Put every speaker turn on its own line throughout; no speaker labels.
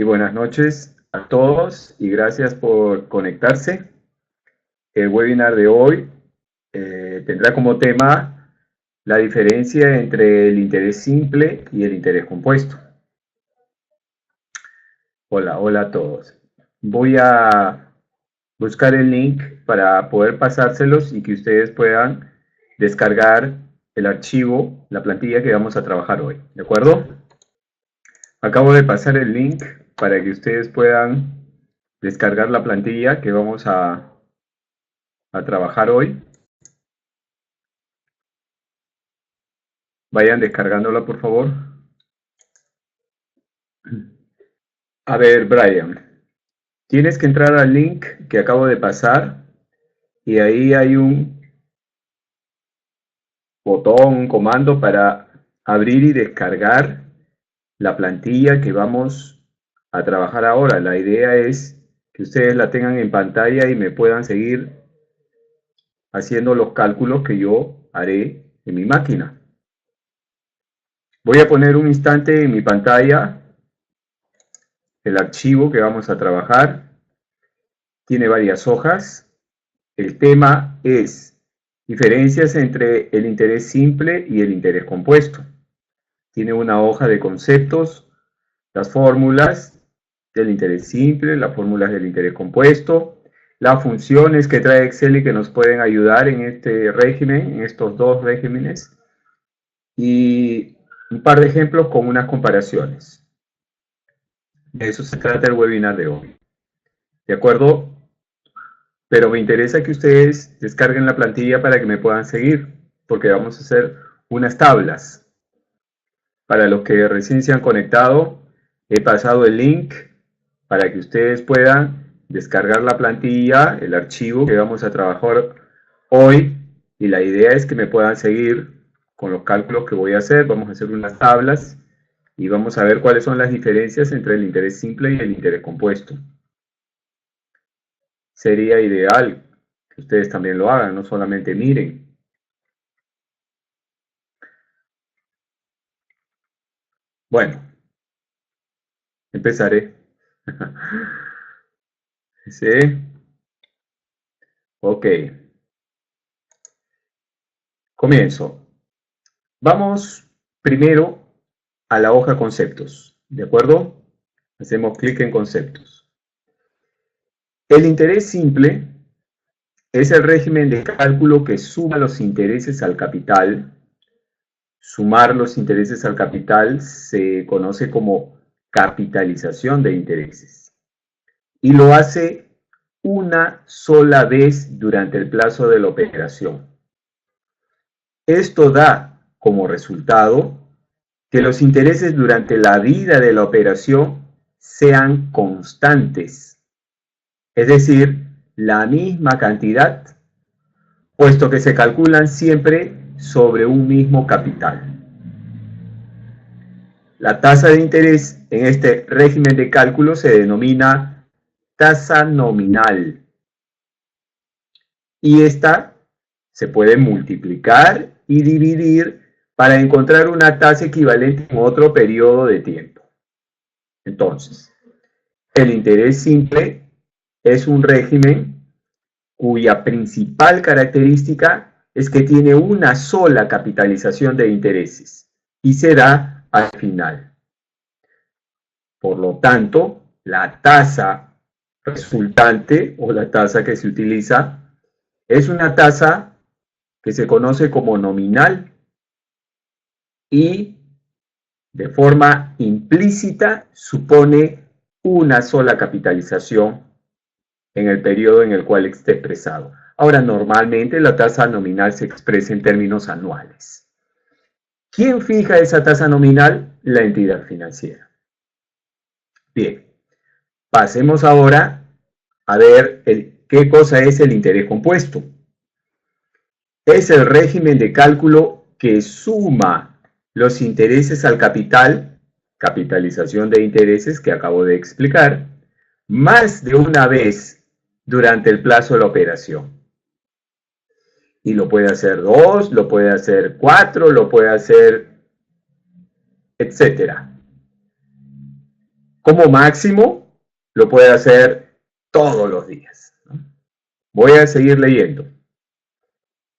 y buenas noches a todos y gracias por conectarse. El webinar de hoy tendrá como tema la diferencia entre el interés simple y el interés compuesto. Hola a todos. Voy a buscar el link para poder pasárselos y que ustedes puedan descargar el archivo, la plantilla que vamos a trabajar hoy, ¿de acuerdo? Acabo de pasar el link para que ustedes puedan descargar la plantilla que vamos a trabajar hoy. Vayan descargándola, por favor. A ver, Brian, tienes que entrar al link que acabo de pasar y ahí hay un botón, un comando para abrir y descargar la plantilla que vamos a trabajar ahora. La idea es que ustedes la tengan en pantalla y me puedan seguir haciendo los cálculos que yo haré en mi máquina. Voy a poner un instante en mi pantalla el archivo que vamos a trabajar. Tiene varias hojas. El tema es diferencias entre el interés simple y el interés compuesto. Tiene una hoja de conceptos, las fórmulas del interés simple, las fórmulas del interés compuesto, las funciones que trae Excel y que nos pueden ayudar en este régimen, en estos dos regímenes, y un par de ejemplos con unas comparaciones. De eso se trata el webinar de hoy. ¿De acuerdo? Pero me interesa que ustedes descarguen la plantilla para que me puedan seguir, porque vamos a hacer unas tablas. Para los que recién se han conectado, he pasado el link para que ustedes puedan descargar la plantilla, el archivo que vamos a trabajar hoy, y la idea es que me puedan seguir con los cálculos que voy a hacer. Vamos a hacer unas tablas y vamos a ver cuáles son las diferencias entre el interés simple y el interés compuesto. Sería ideal que ustedes también lo hagan, no solamente miren. Bueno, empezaré. ¿Sí? Ok. Comienzo. Vamos primero a la hoja conceptos, ¿de acuerdo? Hacemos clic en conceptos. El interés simple es el régimen de cálculo que suma los intereses al capital. Sumar los intereses al capital se conoce como capitalización de intereses. Y lo hace una sola vez durante el plazo de la operación. Esto da como resultado que los intereses durante la vida de la operación sean constantes, es decir, la misma cantidad, puesto que se calculan siempre sobre un mismo capital. La tasa de interés en este régimen de cálculo se denomina tasa nominal. Y esta se puede multiplicar y dividir para encontrar una tasa equivalente en otro periodo de tiempo. Entonces, el interés simple es un régimen cuya principal característica es que tiene una sola capitalización de intereses y se da al final. Por lo tanto, la tasa resultante o la tasa que se utiliza es una tasa que se conoce como nominal y de forma implícita supone una sola capitalización en el periodo en el cual esté expresado. Ahora, normalmente la tasa nominal se expresa en términos anuales. ¿Quién fija esa tasa nominal? La entidad financiera. Bien, pasemos ahora a ver qué cosa es el interés compuesto. Es el régimen de cálculo que suma los intereses al capital, capitalización de intereses que acabo de explicar, más de una vez durante el plazo de la operación. Y lo puede hacer 2, lo puede hacer 4, lo puede hacer, etcétera. Como máximo, lo puede hacer todos los días, ¿no? Voy a seguir leyendo.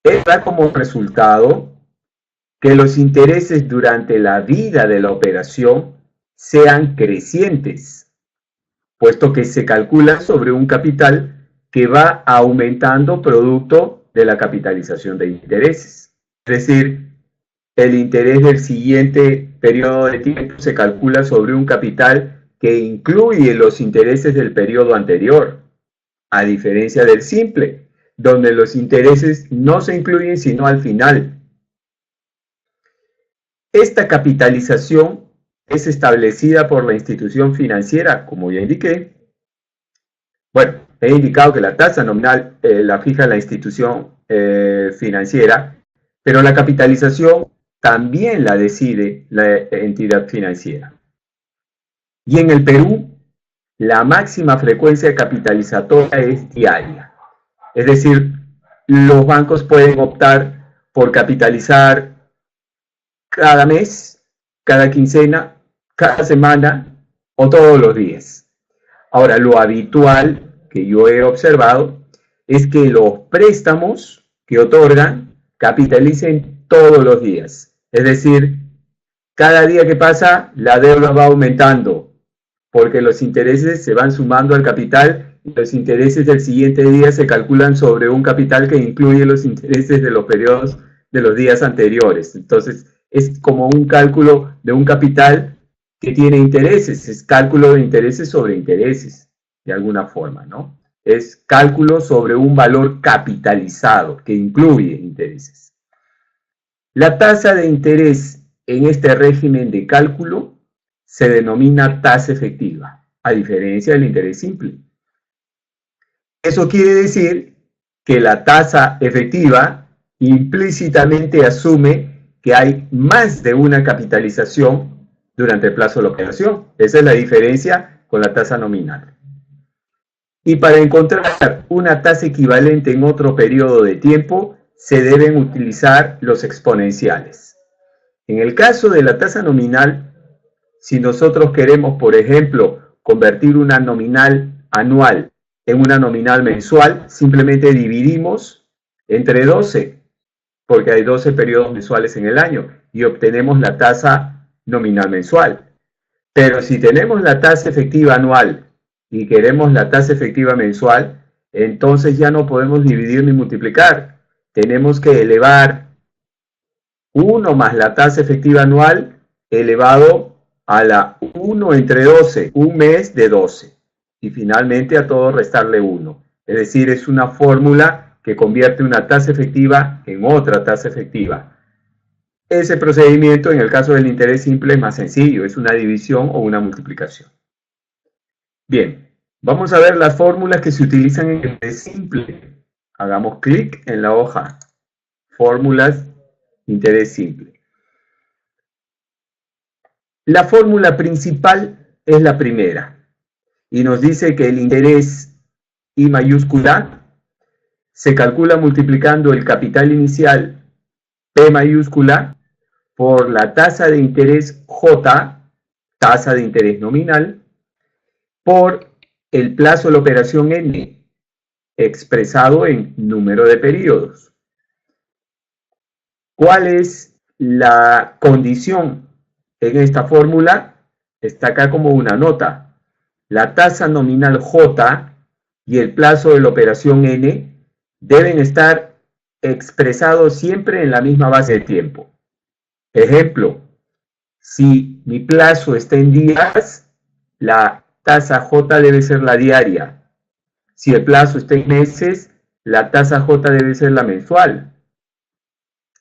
Esto da como resultado que los intereses durante la vida de la operación sean crecientes, puesto que se calcula sobre un capital que va aumentando producto de la capitalización de intereses. Es decir, el interés del siguiente periodo de tiempo se calcula sobre un capital que incluye los intereses del periodo anterior, a diferencia del simple, donde los intereses no se incluyen sino al final. Esta capitalización es establecida por la institución financiera, como ya indiqué. Bueno, he indicado que la tasa nominal la fija la institución financiera, pero la capitalización también la decide la entidad financiera. Y en el Perú, la máxima frecuencia capitalizatoria es diaria. Es decir, los bancos pueden optar por capitalizar cada mes, cada quincena, cada semana o todos los días. Ahora, lo habitual que yo he observado es que los préstamos que otorgan capitalicen todos los días. Es decir, cada día que pasa, la deuda va aumentando, porque los intereses se van sumando al capital y los intereses del siguiente día se calculan sobre un capital que incluye los intereses de los periodos de los días anteriores. Entonces, es como un cálculo de un capital que tiene intereses, es cálculo de intereses sobre intereses, de alguna forma, ¿no? Es cálculo sobre un valor capitalizado que incluye intereses. La tasa de interés en este régimen de cálculo se denomina tasa efectiva, a diferencia del interés simple. Eso quiere decir que la tasa efectiva implícitamente asume que hay más de una capitalización durante el plazo de la operación. Esa es la diferencia con la tasa nominal. Y para encontrar una tasa equivalente en otro periodo de tiempo, se deben utilizar los exponenciales. En el caso de la tasa nominal, si nosotros queremos, por ejemplo, convertir una nominal anual en una nominal mensual, simplemente dividimos entre 12, porque hay 12 periodos mensuales en el año, y obtenemos la tasa nominal mensual. Pero si tenemos la tasa efectiva anual y queremos la tasa efectiva mensual, entonces ya no podemos dividir ni multiplicar. Tenemos que elevar 1 más la tasa efectiva anual elevado a la 1 entre 12, un mes de 12. Y finalmente a todo restarle 1. Es decir, es una fórmula que convierte una tasa efectiva en otra tasa efectiva. Ese procedimiento, en el caso del interés simple, es más sencillo, es una división o una multiplicación. Bien, vamos a ver las fórmulas que se utilizan en el interés simple. Hagamos clic en la hoja Fórmulas Interés Simple. La fórmula principal es la primera y nos dice que el interés I mayúscula se calcula multiplicando el capital inicial P mayúscula por la tasa de interés J, tasa de interés nominal, por el plazo de la operación N, expresado en número de periodos. ¿Cuál es la condición en esta fórmula? Está acá como una nota. La tasa nominal J y el plazo de la operación N deben estar expresados siempre en la misma base de tiempo. Ejemplo, si mi plazo está en días, la tasa J debe ser la diaria. Si el plazo está en meses, la tasa J debe ser la mensual.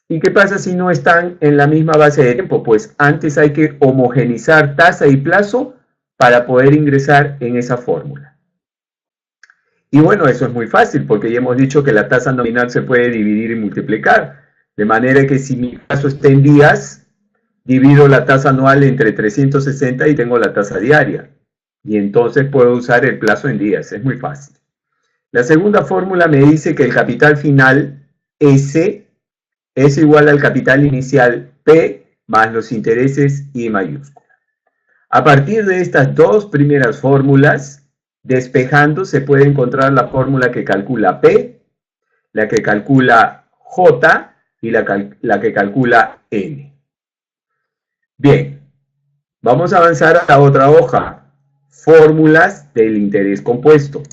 ¿Y qué pasa si no están en la misma base de tiempo? Pues antes hay que homogenizar tasa y plazo para poder ingresar en esa fórmula. Y bueno, eso es muy fácil porque ya hemos dicho que la tasa nominal se puede dividir y multiplicar. De manera que si mi plazo está en días, divido la tasa anual entre 360 y tengo la tasa diaria. Y entonces puedo usar el plazo en días. Es muy fácil. La segunda fórmula me dice que el capital final S es igual al capital inicial P más los intereses I mayúscula. A partir de estas dos primeras fórmulas, despejando se puede encontrar la fórmula que calcula P, la que calcula J y la que calcula N. Bien, vamos a avanzar a la otra hoja, fórmulas del interés compuesto.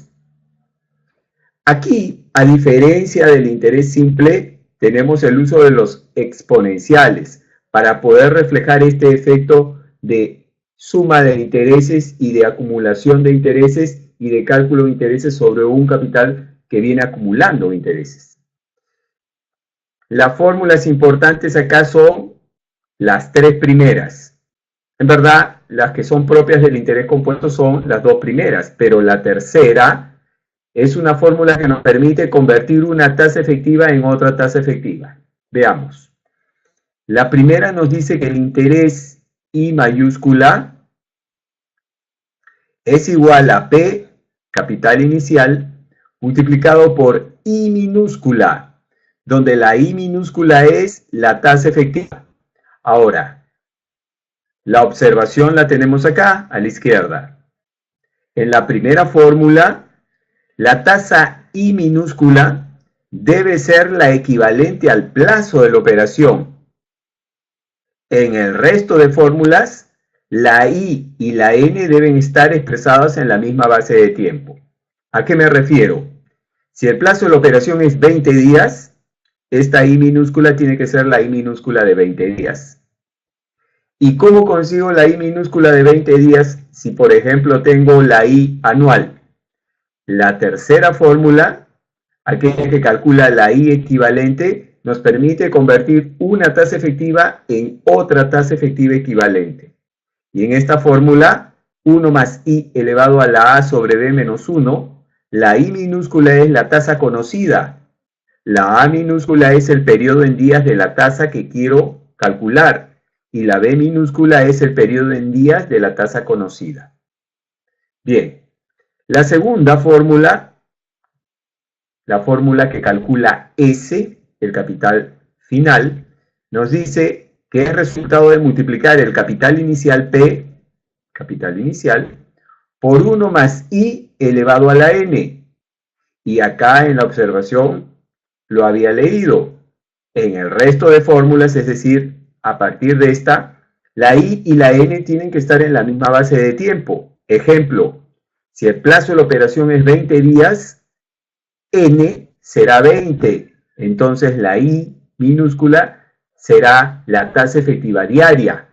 Aquí, a diferencia del interés simple, tenemos el uso de los exponenciales para poder reflejar este efecto de suma de intereses y de acumulación de intereses y de cálculo de intereses sobre un capital que viene acumulando intereses. Las fórmulas importantes acá son las tres primeras. En verdad, las que son propias del interés compuesto son las dos primeras, pero la tercera es una fórmula que nos permite convertir una tasa efectiva en otra tasa efectiva. Veamos. La primera nos dice que el interés I mayúscula es igual a P, capital inicial, multiplicado por I minúscula, donde la I minúscula es la tasa efectiva. Ahora, la observación la tenemos acá, a la izquierda. En la primera fórmula, la tasa I minúscula debe ser la equivalente al plazo de la operación. En el resto de fórmulas, la I y la N deben estar expresadas en la misma base de tiempo. ¿A qué me refiero? Si el plazo de la operación es 20 días, esta I minúscula tiene que ser la I minúscula de 20 días. ¿Y cómo consigo la I minúscula de 20 días si, por ejemplo, tengo la I anual? La tercera fórmula, aquella que calcula la I equivalente, nos permite convertir una tasa efectiva en otra tasa efectiva equivalente. Y en esta fórmula, 1 más I elevado a la A sobre B menos 1, la I minúscula es la tasa conocida. La A minúscula es el periodo en días de la tasa que quiero calcular. Y la B minúscula es el periodo en días de la tasa conocida. Bien, la segunda fórmula, la fórmula que calcula S, el capital final, nos dice que es resultado de multiplicar el capital inicial P, capital inicial, por 1 más I elevado a la N. Y acá en la observación lo había leído. En el resto de fórmulas, es decir, a partir de esta, la I y la N tienen que estar en la misma base de tiempo. Ejemplo, si el plazo de la operación es 20 días, N será 20. Entonces la I minúscula será la tasa efectiva diaria.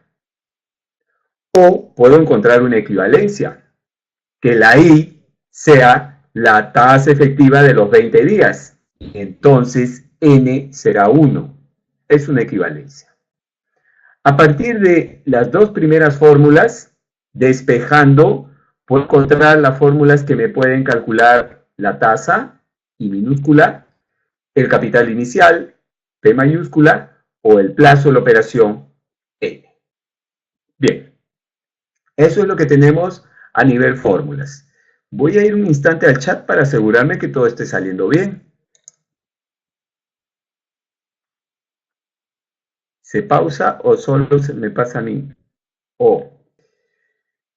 O puedo encontrar una equivalencia, que la I sea la tasa efectiva de los 20 días. Entonces N será 1. Es una equivalencia. A partir de las dos primeras fórmulas, despejando, puedo encontrar las fórmulas que me pueden calcular la tasa, I minúscula, el capital inicial, P mayúscula, o el plazo de la operación, N. Bien, eso es lo que tenemos a nivel fórmulas. Voy a ir un instante al chat para asegurarme que todo esté saliendo bien. ¿Se pausa o solo se me pasa a mí?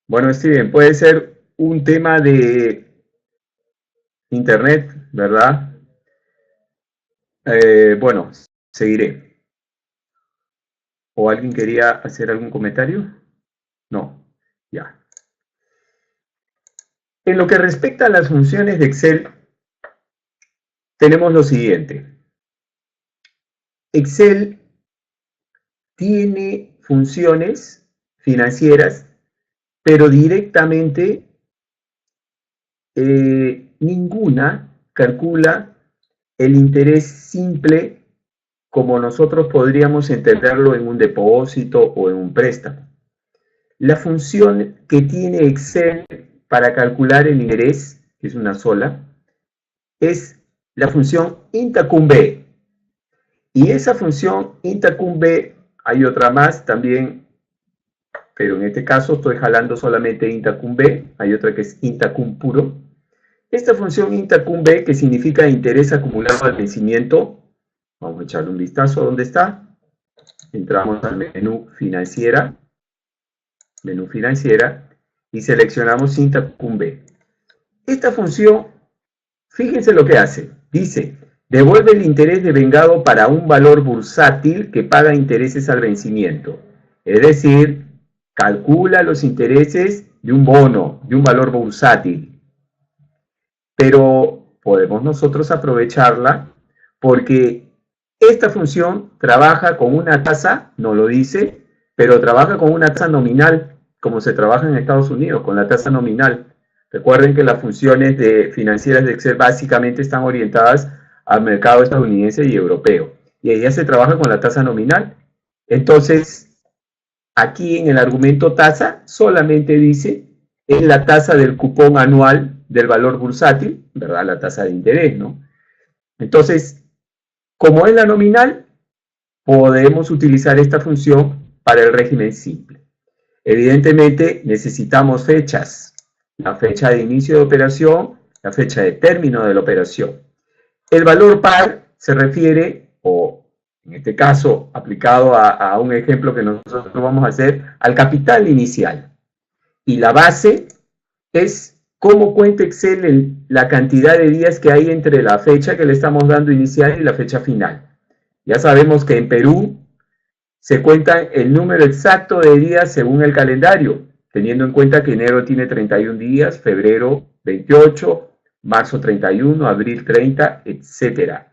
Bueno, Steven, puede ser un tema de internet, ¿verdad? Bueno, seguiré. ¿O alguien quería hacer algún comentario? No, ya. En lo que respecta a las funciones de Excel, tenemos lo siguiente. Excel tiene funciones financieras, pero directamente ninguna calcula el interés simple como nosotros podríamos entenderlo en un depósito o en un préstamo. La función que tiene Excel para calcular el interés, que es una sola, es la función intacumb. Y esa función intacumb, hay otra más también, pero en este caso estoy jalando solamente intacumb, hay otra que es intacum puro. Esta función intacumb, que significa interés acumulado al vencimiento, vamos a echarle un vistazo a dónde está. Entramos al menú financiera. menú financiera, y seleccionamos Intacum B. Esta función, fíjense lo que hace. Dice, devuelve el interés devengado para un valor bursátil que paga intereses al vencimiento. Es decir, calcula los intereses de un bono, de un valor bursátil. Pero podemos nosotros aprovecharla porque esta función trabaja con una tasa, no lo dice, pero trabaja con una tasa nominal, como se trabaja en Estados Unidos, con la tasa nominal. Recuerden que las funciones financieras de Excel básicamente están orientadas al mercado estadounidense y europeo. Y ella se trabaja con la tasa nominal. Entonces, aquí en el argumento tasa solamente dice es la tasa del cupón anual del valor bursátil, ¿verdad? La tasa de interés, ¿no? Entonces, como es la nominal, podemos utilizar esta función para el régimen simple. Evidentemente, necesitamos fechas. La fecha de inicio de operación, la fecha de término de la operación. El valor par se refiere, o en este caso, aplicado a un ejemplo que nosotros vamos a hacer, al capital inicial. Y la base es cómo cuenta Excel la cantidad de días que hay entre la fecha que le estamos dando inicial y la fecha final. Ya sabemos que en Perú se cuenta el número exacto de días según el calendario, teniendo en cuenta que enero tiene 31 días, febrero 28, marzo 31, abril 30, etc.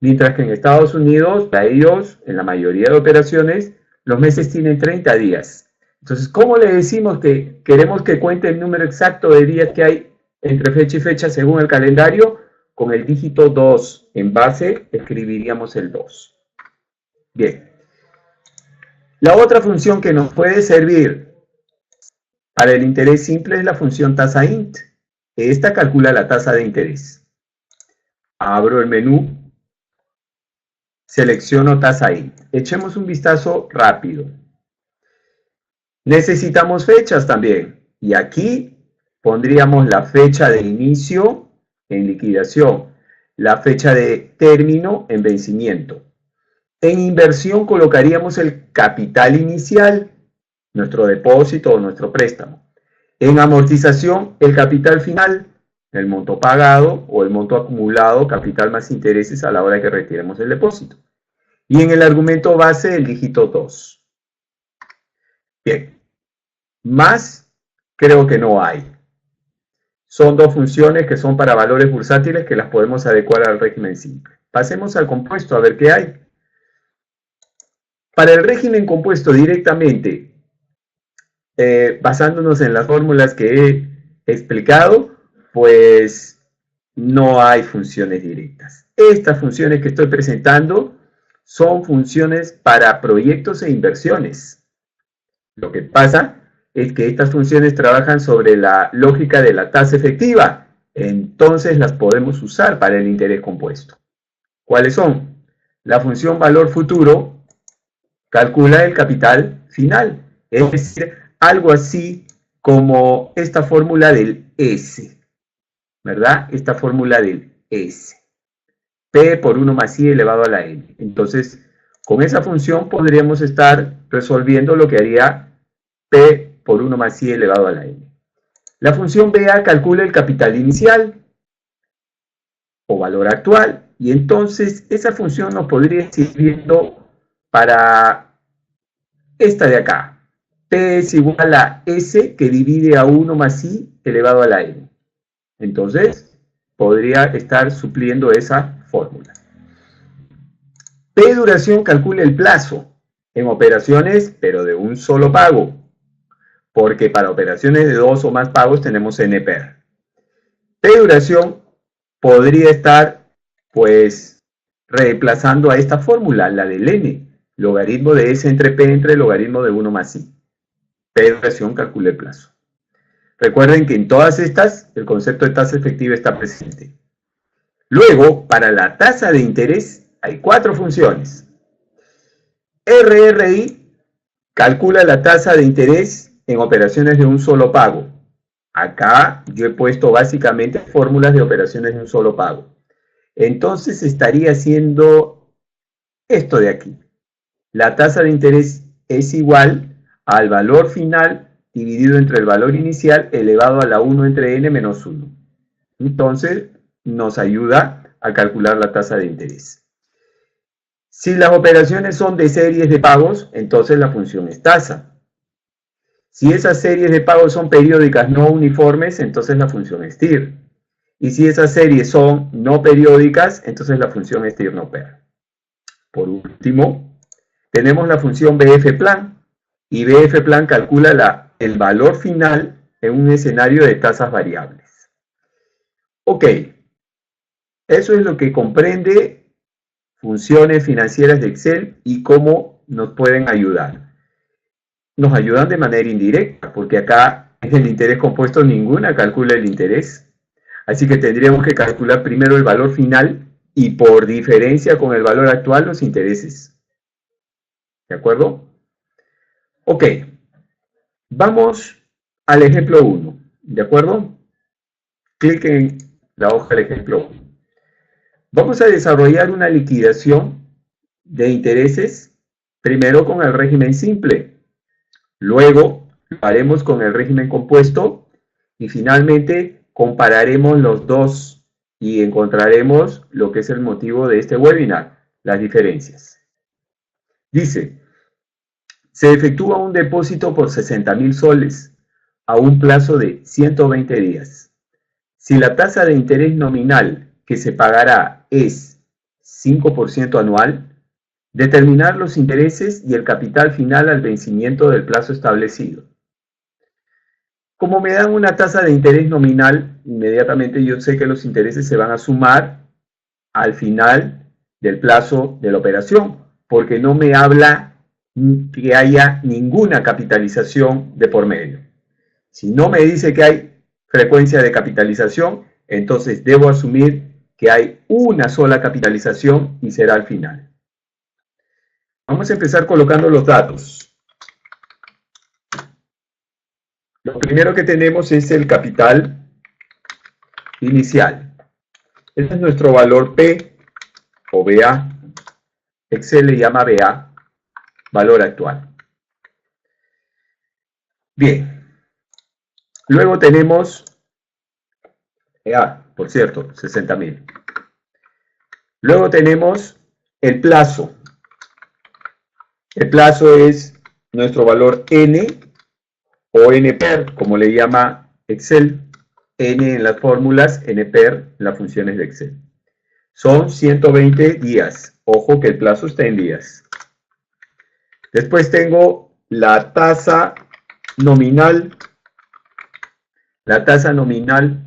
Mientras que en Estados Unidos, para ellos, en la mayoría de operaciones, los meses tienen 30 días. Entonces, ¿cómo le decimos que queremos que cuente el número exacto de días que hay entre fecha y fecha según el calendario? Con el dígito 2 en base, escribiríamos el 2. Bien. La otra función que nos puede servir para el interés simple es la función tasa int. Esta calcula la tasa de interés. Abro el menú, selecciono tasa int. Echemos un vistazo rápido. Necesitamos fechas también. Y aquí pondríamos la fecha de inicio en liquidación, la fecha de término en vencimiento. En inversión colocaríamos el capital inicial, nuestro depósito o nuestro préstamo. En amortización, el capital final, el monto pagado o el monto acumulado, capital más intereses a la hora que retiremos el depósito. Y en el argumento base, el dígito 2. Bien, más creo que no hay. Son dos funciones que son para valores bursátiles que las podemos adecuar al régimen simple. Pasemos al compuesto a ver qué hay. Para el régimen compuesto directamente, basándonos en las fórmulas que he explicado, pues no hay funciones directas. Estas funciones que estoy presentando son funciones para proyectos e inversiones. Lo que pasa es que estas funciones trabajan sobre la lógica de la tasa efectiva, entonces las podemos usar para el interés compuesto. ¿Cuáles son? La función valor futuro calcula el capital final, es decir, algo así como esta fórmula del S, ¿verdad? Esta fórmula del S. P por 1 más I elevado a la N. Entonces, con esa función podríamos estar resolviendo lo que haría P por 1 más I elevado a la N. La función BA calcula el capital inicial o valor actual. Y entonces esa función nos podría ir sirviendo para esta de acá. P es igual a S que divide a 1 más I elevado a la N. Entonces, podría estar supliendo esa fórmula. P duración calcula el plazo en operaciones, pero de un solo pago. Porque para operaciones de 2 o más pagos tenemos NPER. P duración podría estar, pues, reemplazando a esta fórmula, la del N. Logaritmo de S entre P entre logaritmo de 1 más I. P duración calcula el plazo. Recuerden que en todas estas el concepto de tasa efectiva está presente. Luego, para la tasa de interés hay 4 funciones. RRI calcula la tasa de interés en operaciones de un solo pago. Acá yo he puesto básicamente fórmulas de operaciones de un solo pago. Entonces estaría haciendo esto de aquí. La tasa de interés es igual al valor final dividido entre el valor inicial elevado a la 1 entre n menos 1. Entonces, nos ayuda a calcular la tasa de interés. Si las operaciones son de series de pagos, entonces la función es tasa. Si esas series de pagos son periódicas no uniformes, entonces la función es TIR. Y si esas series son no periódicas, entonces la función es TIR no per. Por último, tenemos la función BF-plan. Y BF-plan calcula el valor final en un escenario de tasas variables. Ok, eso es lo que comprende funciones financieras de Excel y cómo nos pueden ayudar. Nos ayudan de manera indirecta, porque acá en el interés compuesto ninguna calcula el interés. Así que tendríamos que calcular primero el valor final y por diferencia con el valor actual los intereses. ¿De acuerdo? Ok, vamos al ejemplo 1. ¿De acuerdo? Clic en la hoja del ejemplo 1. Vamos a desarrollar una liquidación de intereses primero con el régimen simple. Luego lo haremos con el régimen compuesto y finalmente compararemos los dos y encontraremos lo que es el motivo de este webinar, las diferencias. Dice, se efectúa un depósito por 60.000 soles a un plazo de 120 días. Si la tasa de interés nominal que se pagará es 5% anual, determinar los intereses y el capital final al vencimiento del plazo establecido. Como me dan una tasa de interés nominal, inmediatamente yo sé que los intereses se van a sumar al final del plazo de la operación, porque no me habla que haya ninguna capitalización de por medio. Si no me dice que hay frecuencia de capitalización, entonces debo asumir que hay una sola capitalización y será al final. Vamos a empezar colocando los datos. Lo primero que tenemos es el capital inicial. Este es nuestro valor P o BA. Excel le llama BA, valor actual. Bien. Luego tenemos, por cierto, 60.000. Luego tenemos el plazo. El plazo es nuestro valor N o NPER, como le llama Excel. N en las fórmulas, NPER en las funciones de Excel. Son 120 días. Ojo que el plazo está en días. Después tengo la tasa nominal. La tasa nominal,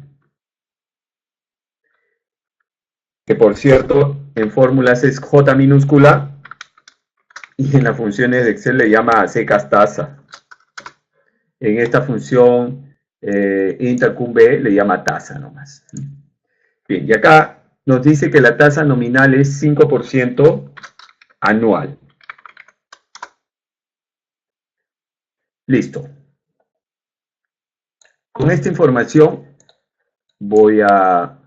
que por cierto en fórmulas es J minúscula. Y en las funciones de Excel le llama a secas tasa. En esta función intercum B le llama tasa nomás. Bien, y acá nos dice que la tasa nominal es 5% anual. Listo. Con esta información voy a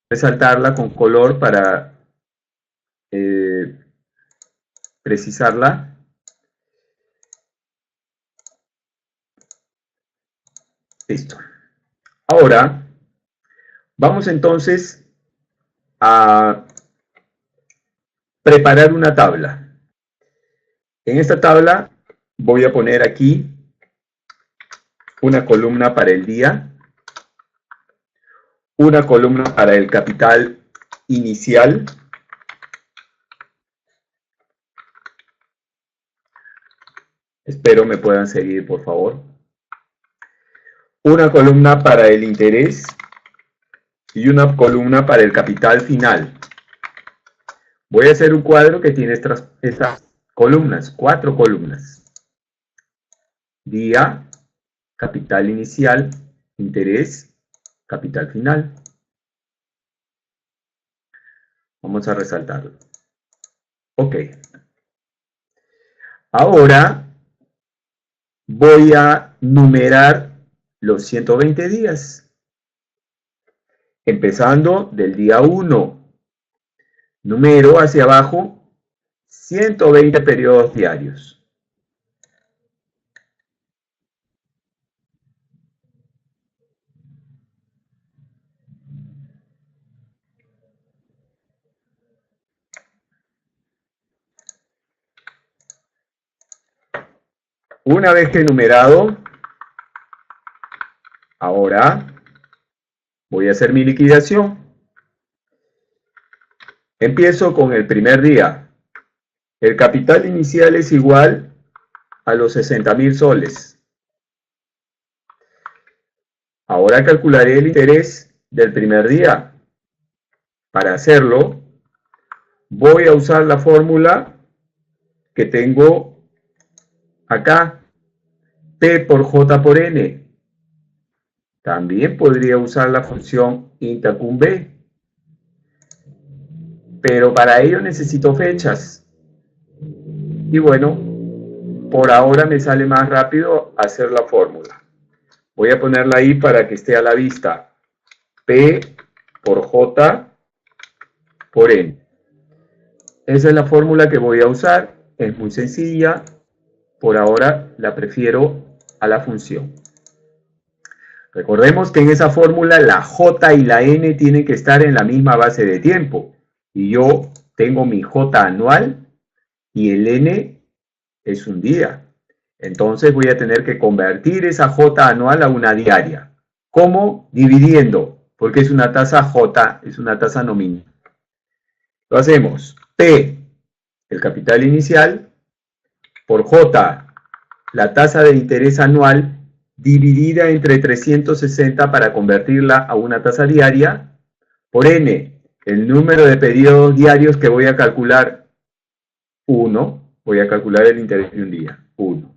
resaltarla con color para precisarla. Listo. Ahora, vamos entonces a preparar una tabla. En esta tabla voy a poner aquí una columna para el día, una columna para el capital inicial, espero me puedan seguir por favor, una columna para el interés y una columna para el capital final. Voy a hacer un cuadro que tiene estas columnas, 4 columnas. Día, capital inicial, interés, capital final. Vamos a resaltarlo. Ok. Ahora voy a numerar los 120 días. Empezando del día 1. Numero hacia abajo 120 periodos diarios. Una vez que he numerado, ahora voy a hacer mi liquidación. Empiezo con el primer día. El capital inicial es igual a los 60.000 soles. Ahora calcularé el interés del primer día. Para hacerlo, voy a usar la fórmula que tengo acá, P por J por N. También podría usar la función INTA-cum B, pero para ello necesito fechas. Y bueno, por ahora me sale más rápido hacer la fórmula. Voy a ponerla ahí para que esté a la vista. P por J por N. Esa es la fórmula que voy a usar. Es muy sencilla. Por ahora la prefiero a la función. Recordemos que en esa fórmula la J y la N tienen que estar en la misma base de tiempo. Y yo tengo mi J anual y el N es un día. Entonces voy a tener que convertir esa J anual a una diaria. ¿Cómo? Dividiendo, porque es una tasa J, es una tasa nominal. Lo hacemos. P, el capital inicial, por J, la tasa de interés anual, dividida entre 360 para convertirla a una tasa diaria, por N, el número de periodos diarios que voy a calcular, 1, voy a calcular el interés de un día, 1.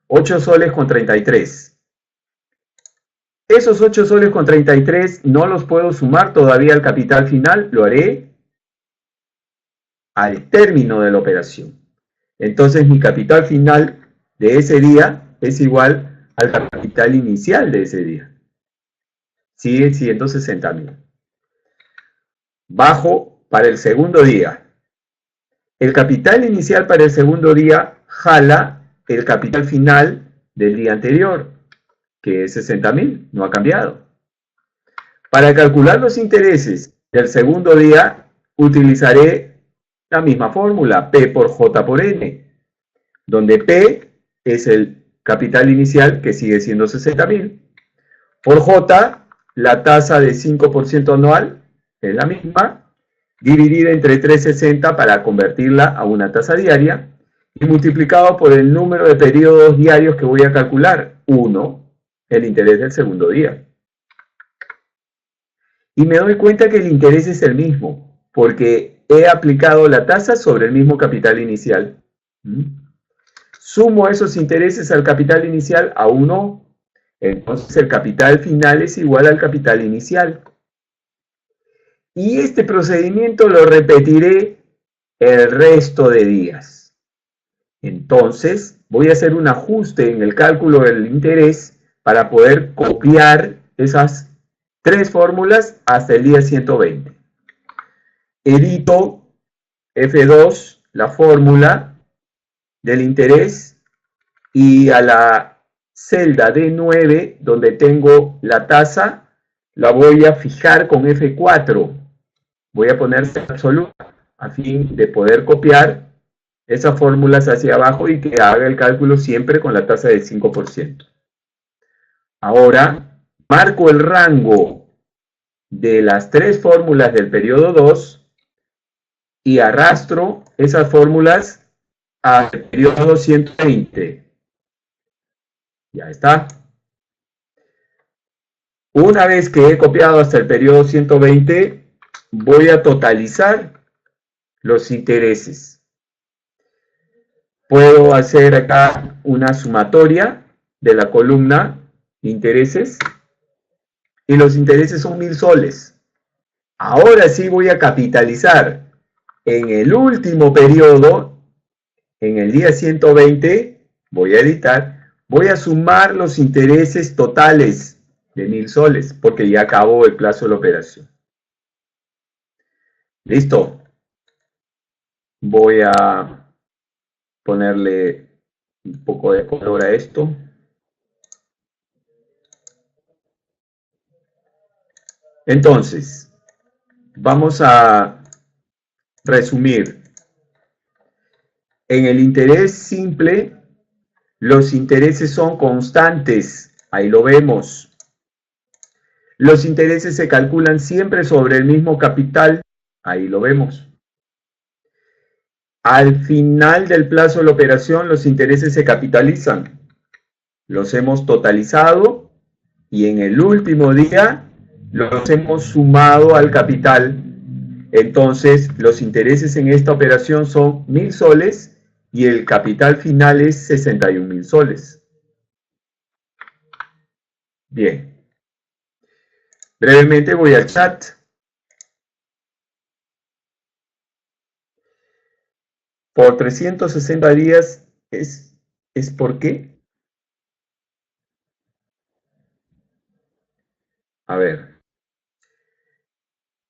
8 soles con 33. Esos 8 soles con 33 no los puedo sumar todavía al capital final, lo haré al término de la operación. Entonces mi capital final de ese día es igual al capital inicial de ese día. Sigue siendo 60.000. Bajo para el segundo día. El capital inicial para el segundo día jala el capital final del día anterior, que es 60.000, no ha cambiado. Para calcular los intereses del segundo día, utilizaré la misma fórmula, P por J por N, donde P es el capital inicial, que sigue siendo 60.000, por J, la tasa de 5% anual, es la misma, dividida entre 360 para convertirla a una tasa diaria, y multiplicado por el número de periodos diarios que voy a calcular, 1, el interés del segundo día. Y me doy cuenta que el interés es el mismo, porque he aplicado la tasa sobre el mismo capital inicial. Sumo esos intereses al capital inicial a 1, entonces el capital final es igual al capital inicial. Y este procedimiento lo repetiré el resto de días. Entonces, voy a hacer un ajuste en el cálculo del interés para poder copiar esas 3 fórmulas hasta el día 120. Edito F2, la fórmula del interés, y a la celda D9, donde tengo la tasa, la voy a fijar con F4. Voy a poner absoluta a fin de poder copiar esas fórmulas hacia abajo y que haga el cálculo siempre con la tasa del 5%. Ahora, marco el rango de las 3 fórmulas del periodo 2 y arrastro esas fórmulas al periodo 120. Ya está. Una vez que he copiado hasta el periodo 120, voy a totalizar los intereses. Puedo hacer acá una sumatoria de la columna intereses, y los intereses son 1.000 soles. Ahora sí voy a capitalizar en el último periodo, en el día 120, voy a editar, voy a sumar los intereses totales de 1.000 soles, porque ya acabó el plazo de la operación. ¿Listo? Voy a ponerle un poco de color a esto. Entonces, vamos a resumir. En el interés simple Los intereses son constantes, ahí lo vemos. Los intereses se calculan siempre sobre el mismo capital, ahí lo vemos. Al final del plazo de la operación, los intereses se capitalizan. Los hemos totalizado y en el último día los hemos sumado al capital. Entonces, los intereses en esta operación son 1.000 soles y el capital final es 61.000 soles. Bien. Brevemente voy al chat. Por 360 días ¿es por qué? A ver.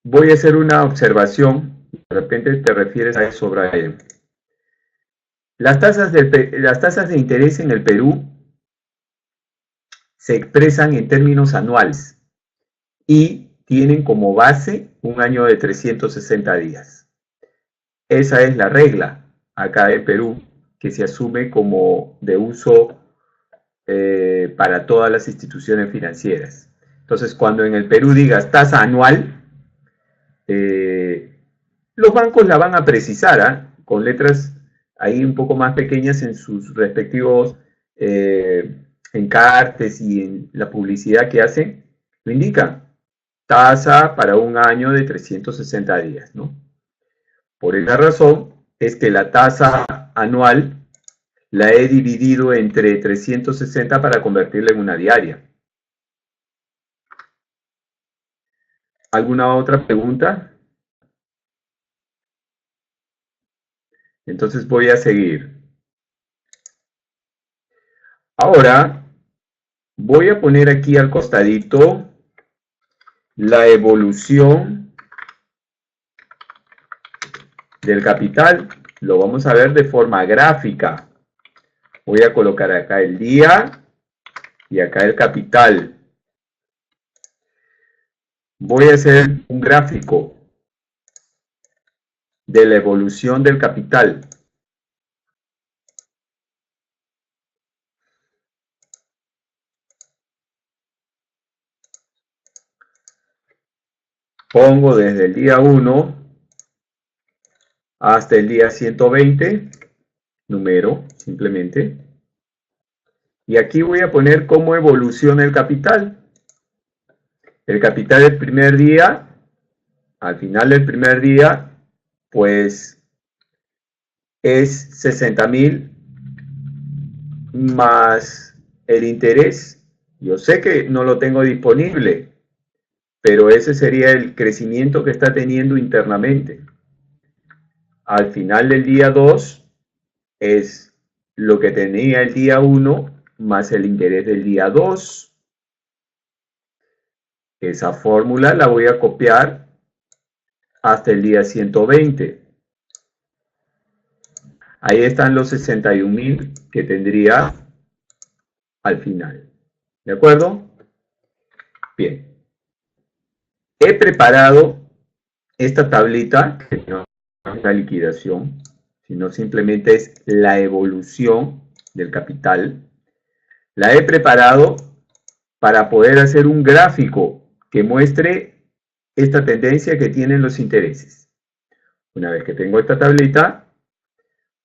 Voy a hacer una observación. De repente te refieres a eso, Brian. Las tasas de interés en el Perú se expresan en términos anuales y tienen como base un año de 360 días. Esa es la regla acá en Perú que se asume como de uso para todas las instituciones financieras. Entonces, cuando en el Perú digas tasa anual, los bancos la van a precisar con letras ahí un poco más pequeñas en sus respectivos encartes y en la publicidad que hacen, lo indican. Tasa para un año de 360 días, ¿no? Por esa razón es que la tasa anual la he dividido entre 360 para convertirla en una diaria. ¿Alguna otra pregunta? Entonces voy a seguir. Ahora voy a poner aquí al costadito la evolución del capital. Lo vamos a ver de forma gráfica. Voy a colocar acá el día y acá el capital. Voy a hacer un gráfico de la evolución del capital. Pongo desde el día 1 hasta el día 120, número, simplemente. Y aquí voy a poner cómo evoluciona el capital. El capital del primer día, al final del primer día, pues es 60.000 más el interés. Yo sé que no lo tengo disponible, pero ese sería el crecimiento que está teniendo internamente. Al final del día 2 es lo que tenía el día 1 más el interés del día 2. Esa fórmula la voy a copiar hasta el día 120. Ahí están los 61.000 que tendría al final. ¿De acuerdo? Bien. He preparado esta tablita, que no es una liquidación, sino simplemente es la evolución del capital. La he preparado para poder hacer un gráfico que muestre esta tendencia que tienen los intereses. Una vez que tengo esta tablita,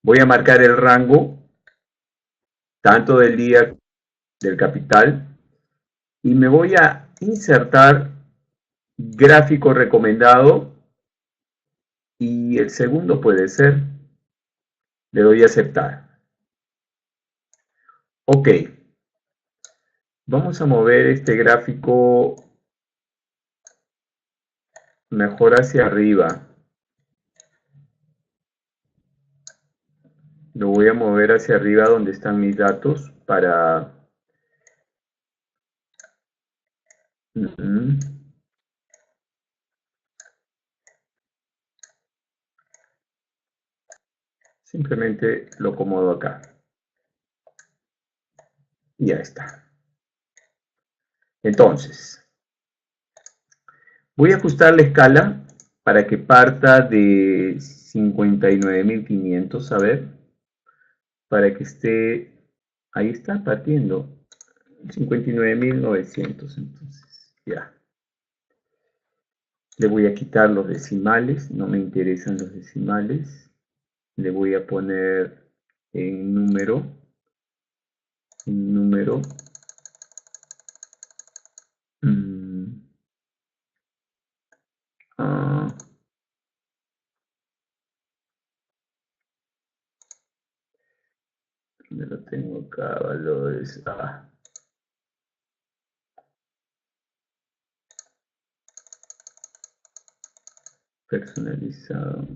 voy a marcar el rango tanto del día del capital y me voy a insertar gráfico recomendado y el segundo puede ser, le doy a aceptar. Ok, vamos a mover este gráfico mejor hacia arriba. Lo voy a mover hacia arriba donde están mis datos para... Simplemente lo acomodo acá. Y ya está. Entonces, voy a ajustar la escala para que parta de 59.500, a ver, para que esté ahí está partiendo. 59.900, entonces, ya. Le voy a quitar los decimales, no me interesan los decimales. Le voy a poner en número. Ah, ¿dónde lo tengo acá? Valores. Personalizado.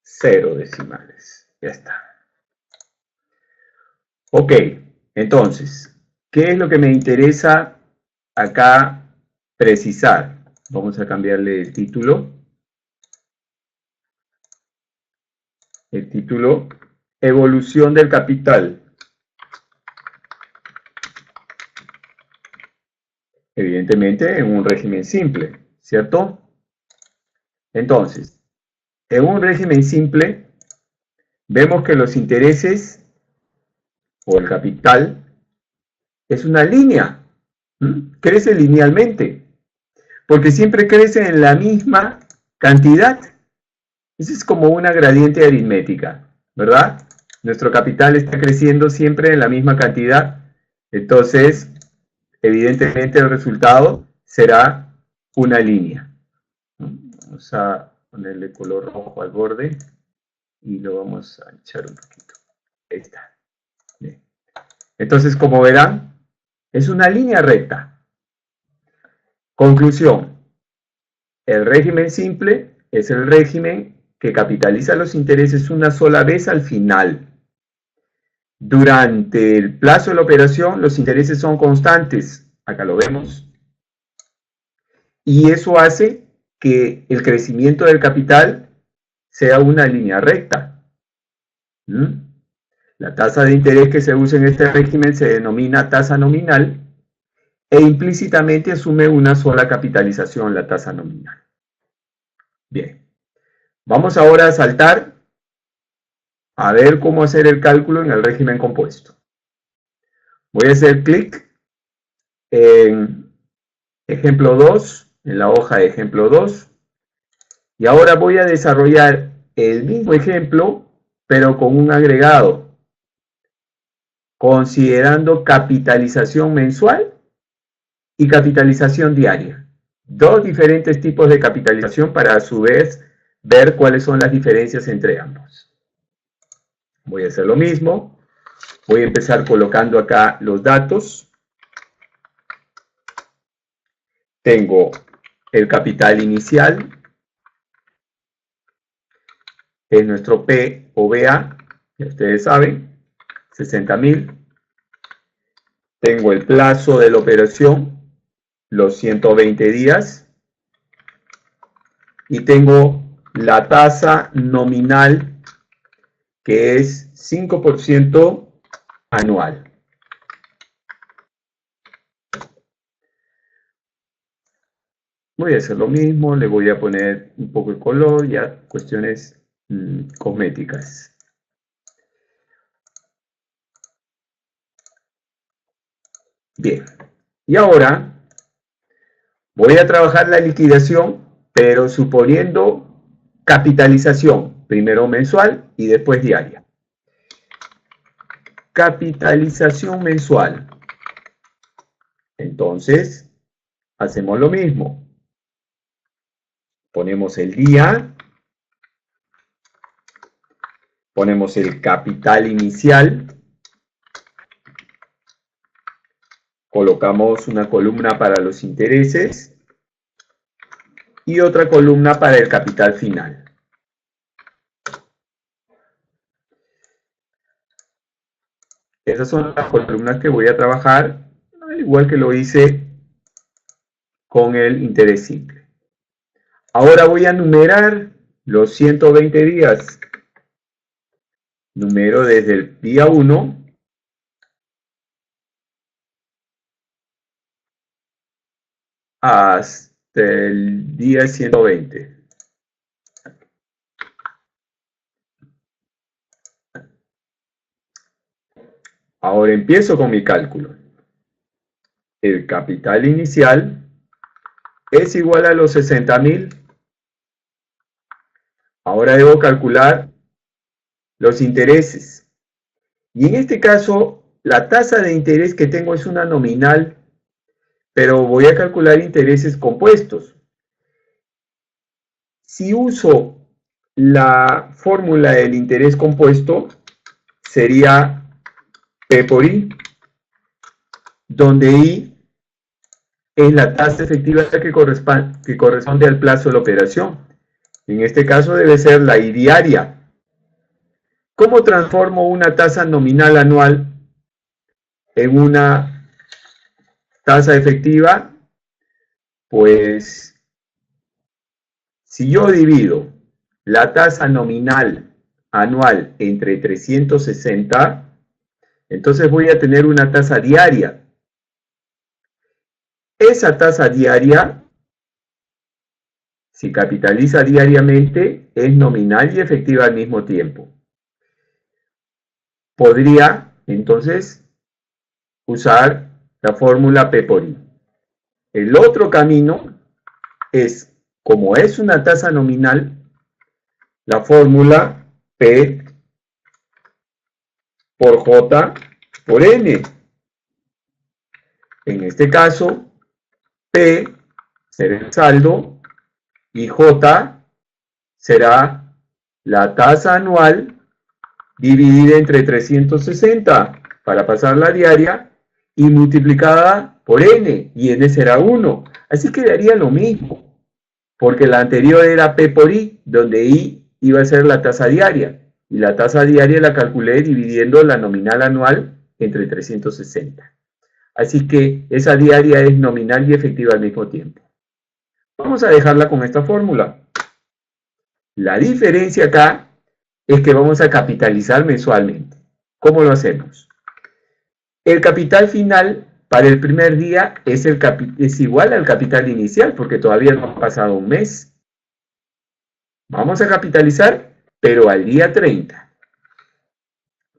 0 decimales. Ya está. Ok, entonces, ¿qué es lo que me interesa acá precisar? Vamos a cambiarle el título. El título, evolución del capital. Evidentemente en un régimen simple, ¿cierto? Entonces, en un régimen simple, vemos que los intereses o el capital es una línea, crece linealmente, porque siempre crece en la misma cantidad. Eso es como una gradiente aritmética, ¿verdad? Nuestro capital está creciendo siempre en la misma cantidad, entonces, evidentemente el resultado será una línea. Vamos a ponerle color rojo al borde y lo vamos a echar un poquito. Ahí está. Bien. Entonces, como verán, es una línea recta. Conclusión. El régimen simple es el régimen que capitaliza los intereses una sola vez al final. Durante el plazo de la operación, los intereses son constantes. Acá lo vemos. Y eso hace que el crecimiento del capital sea una línea recta. La tasa de interés que se usa en este régimen se denomina tasa nominal e implícitamente asume una sola capitalización, la tasa nominal. Bien, vamos ahora a saltar a ver cómo hacer el cálculo en el régimen compuesto. Voy a hacer clic en ejemplo 2, en la hoja de ejemplo 2, y ahora voy a desarrollar el mismo ejemplo, pero con un agregado, considerando capitalización mensual y capitalización diaria. Dos diferentes tipos de capitalización para a su vez ver cuáles son las diferencias entre ambos. Voy a hacer lo mismo. Voy a empezar colocando acá los datos. Tengo el capital inicial, es nuestro P o BA, ya ustedes saben, 60.000. Tengo el plazo de la operación, los 120 días. Y tengo la tasa nominal, que es 5% anual. Voy a hacer lo mismo, le voy a poner un poco de color, ya cuestiones cosméticas. Bien, y ahora voy a trabajar la liquidación, pero suponiendo capitalización, primero mensual y después diaria. Capitalización mensual. Entonces, hacemos lo mismo. Ponemos el día, ponemos el capital inicial, colocamos una columna para los intereses y otra columna para el capital final. Esas son las columnas que voy a trabajar, al igual que lo hice con el interés simple. Ahora voy a numerar los 120 días. Numero desde el día 1 hasta el día 120. Ahora empiezo con mi cálculo. El capital inicial es igual a los 60.000. Ahora debo calcular los intereses. Y en este caso, la tasa de interés que tengo es una nominal, pero voy a calcular intereses compuestos. Si uso la fórmula del interés compuesto, sería P por I, donde I es la tasa efectiva que corresponde al plazo de la operación. En este caso debe ser la I diaria. ¿Cómo transformo una tasa nominal anual en una tasa efectiva? Pues si yo divido la tasa nominal anual entre 360, entonces voy a tener una tasa diaria. Esa tasa diaria, si capitaliza diariamente, es nominal y efectiva al mismo tiempo. Podría, entonces, usar la fórmula P por I. El otro camino es, como es una tasa nominal, la fórmula P por J por N. En este caso, P será el saldo y J será la tasa anual dividida entre 360 para pasar la diaria y multiplicada por N, y N será 1. Así quedaría lo mismo, porque la anterior era P por I, donde I iba a ser la tasa diaria, y la tasa diaria la calculé dividiendo la nominal anual entre 360. Así que esa diaria es nominal y efectiva al mismo tiempo. Vamos a dejarla con esta fórmula. La diferencia acá es que vamos a capitalizar mensualmente. ¿Cómo lo hacemos? El capital final para el primer día es igual al capital inicial, porque todavía no ha pasado un mes. Vamos a capitalizar, pero al día 30.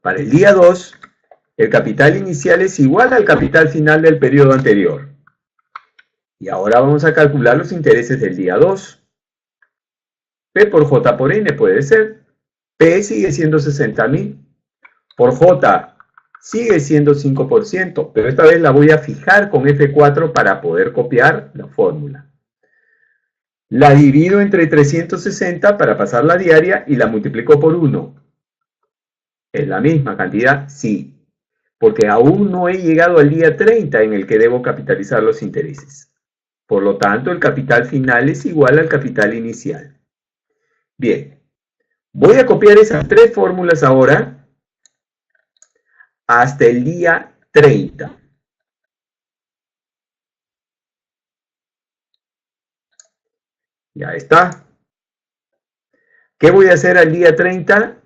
Para el día 2, el capital inicial es igual al capital final del periodo anterior. Y ahora vamos a calcular los intereses del día 2. P por J por N puede ser. P sigue siendo 60.000. Por J sigue siendo 5%, pero esta vez la voy a fijar con F4 para poder copiar la fórmula. La divido entre 360 para pasar la diaria y la multiplico por 1. ¿Es la misma cantidad? Sí, porque aún no he llegado al día 30 en el que debo capitalizar los intereses. Por lo tanto, el capital final es igual al capital inicial. Bien, voy a copiar esas tres fórmulas ahora hasta el día 30. Ya está. ¿Qué voy a hacer al día 30?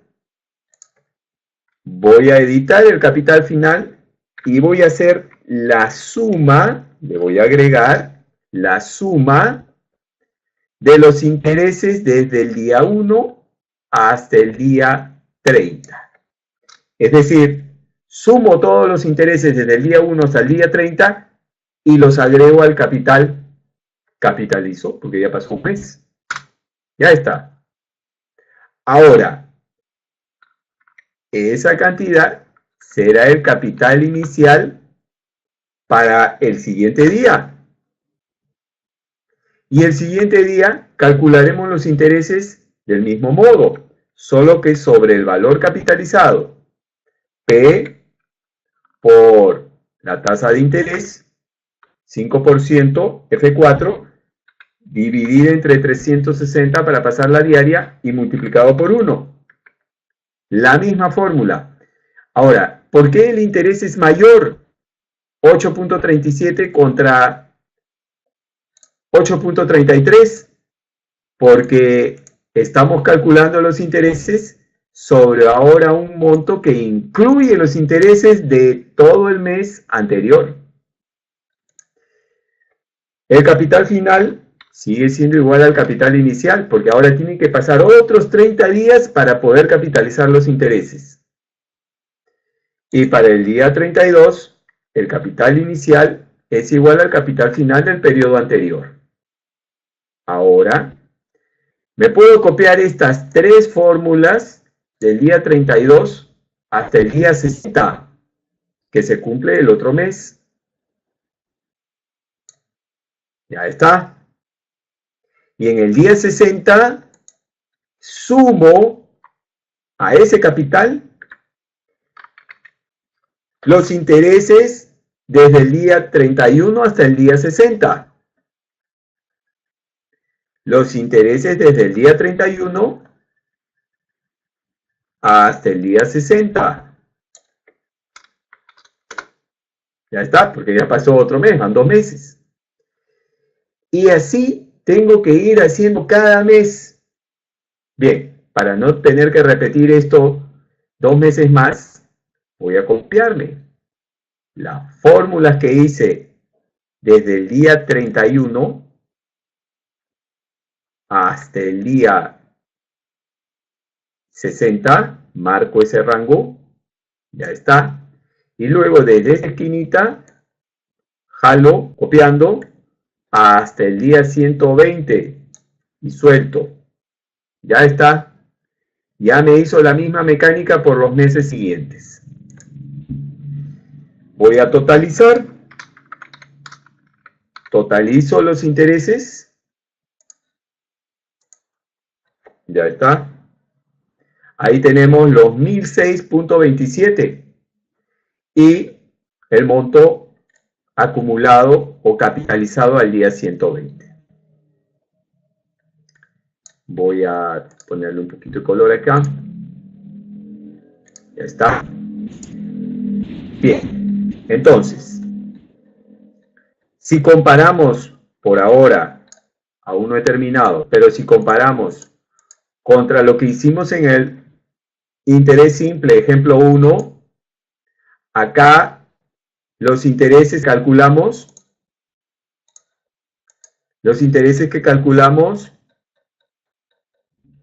Voy a editar el capital final y voy a hacer la suma, le voy a agregar la suma de los intereses desde el día 1 hasta el día 30. Es decir, sumo todos los intereses desde el día 1 hasta el día 30 y los agrego al capital. Capitalizo, porque ya pasó un mes. Ya está. Ahora, esa cantidad será el capital inicial para el siguiente día. Y el siguiente día calcularemos los intereses del mismo modo, solo que sobre el valor capitalizado. P por la tasa de interés, 5%, F4, dividido entre 360 para pasar la diaria y multiplicado por 1. La misma fórmula. Ahora, ¿por qué el interés es mayor? 8.37 contra 8.33. Porque estamos calculando los intereses sobre ahora un monto que incluye los intereses de todo el mes anterior. El capital final sigue siendo igual al capital inicial, porque ahora tienen que pasar otros 30 días para poder capitalizar los intereses. Y para el día 32, el capital inicial es igual al capital final del periodo anterior. Ahora, me puedo copiar estas tres fórmulas del día 32 hasta el día 60, que se cumple el otro mes. Ya está. Y en el día 60, sumo a ese capital los intereses desde el día 31 hasta el día 60. Los intereses desde el día 31 hasta el día 60. Ya está, porque ya pasó otro mes, van 2 meses. Y así tengo que ir haciendo cada mes. Bien, para no tener que repetir esto 2 meses más, voy a copiarme las fórmulas que hice desde el día 31 hasta el día 60, marco ese rango, ya está. Y luego desde esa esquinita, jalo, copiando, hasta el día 120 y suelto. Ya está. Ya me hizo la misma mecánica por los meses siguientes. Voy a totalizar. Totalizo los intereses. Ya está. Ahí tenemos los 1006.27 y el monto acumulado o capitalizado al día 120. Voy a ponerle un poquito de color acá. Ya está. Bien, entonces, si comparamos por ahora, aún no he terminado, pero si comparamos contra lo que hicimos en el interés simple, ejemplo 1, acá los intereses que calculamos